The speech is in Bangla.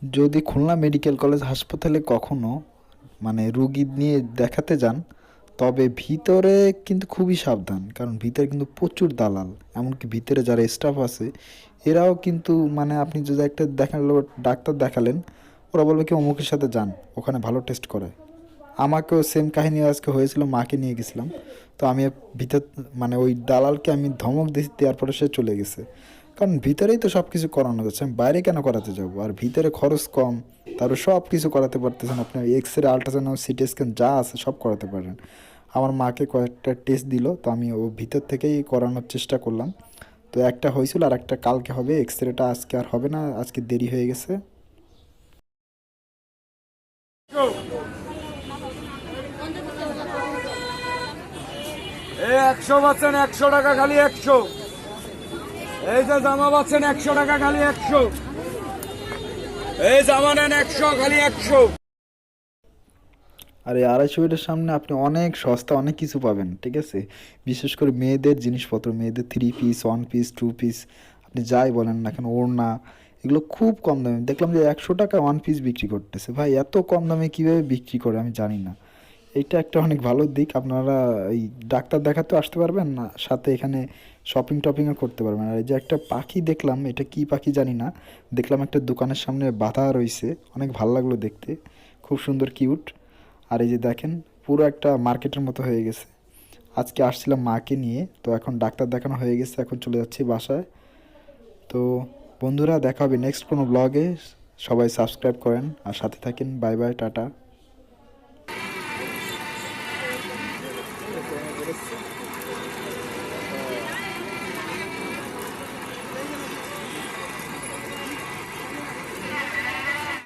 যদি খুলনা মেডিকেল কলেজ হাসপাতালে কখনো রুগী নিয়ে দেখাতে যান, তবে ভিতরে কিন্তু খুবই সাবধান, কারণ ভিতরে কিন্তু প্রচুর দালাল। এমনকি ভিতরে যারা স্টাফ আছে এরাও কিন্তু আপনি যদি একটা দেখালো ডাক্তার দেখালেন, ওরা বলবে কি অমুকের সাথে যান, ওখানে ভালো টেস্ট করে। আমাকেও সেম কাহিনী আজকে হয়েছিল, মাকে নিয়ে গেছিলাম। তো আমি ভিতর ওই দালালকে আমি ধমক দিয়েছি, দেওয়ার পরে সে চলে গেছে। কারণ ভিতরেই তো সব কিছু করানো যাচ্ছে, আমি বাইরে কেন করাতে যাবো? আর ভিতরে খরচ কম, তারপর সব কিছু করাতে পারতেছেন আপনি। X ray, ultrasound, CT scan যা আছে সব করাতে পারেন। আমার মাকে কয়েকটা টেস্ট দিল, তো আমি ও ভিতর থেকেই করানোর চেষ্টা করলাম। তো একটা হয়েছিল, আর একটা কালকে হবে। এক্স রেটা আজকে আর হবে না, আজকে দেরি হয়ে গেছে। 100 পাচ্ছেন 100 টাকা খালি 100। এই যে জামা পাচ্ছেন 100 টাকা খালি 100। এই জামা নেন 100 খালি 100। আর এই 250 সামনে আপনি অনেক সস্তা অনেক কিছু পাবেন, ঠিক আছে? বিশেষ করে মেয়েদের জিনিসপত্র, মেয়েদের 3 পিস, 1 পিস, 2 পিস, আপনি যাই বলেন না কেন, ওড়না, এগুলো খুব কম দামে দেখলাম যে 100 টাকা 1 পিস বিক্রি করতেছে। ভাই এত কম দামে কীভাবে বিক্রি করে আমি জানি না। এইটা একটা অনেক ভালো দিক। আপনারা এই ডাক্তার দেখাতেও আসতে পারবেন না, সাথে এখানে শপিং টপিংও করতে পারবেন। আর এই যে একটা পাখি দেখলাম, এটা কি পাখি জানি না, দেখলাম একটা দোকানের সামনে বাঁধা রয়েছে, অনেক ভালো লাগলো দেখতে, খুব সুন্দর কিউট। আর এই যে দেখেন, পুরো একটা মার্কেটের মতো হয়ে গেছে। আজকে আসছিলাম মাকে নিয়ে, তো এখন ডাক্তার দেখানো হয়ে গেছে, এখন চলে যাচ্ছি বাসায়। তো বন্ধুরা, দেখা হবে নেক্সট কোনো ব্লগে। সবাই সাবস্ক্রাইব করেন আর সাথে থাকেন। Bye bye, tata.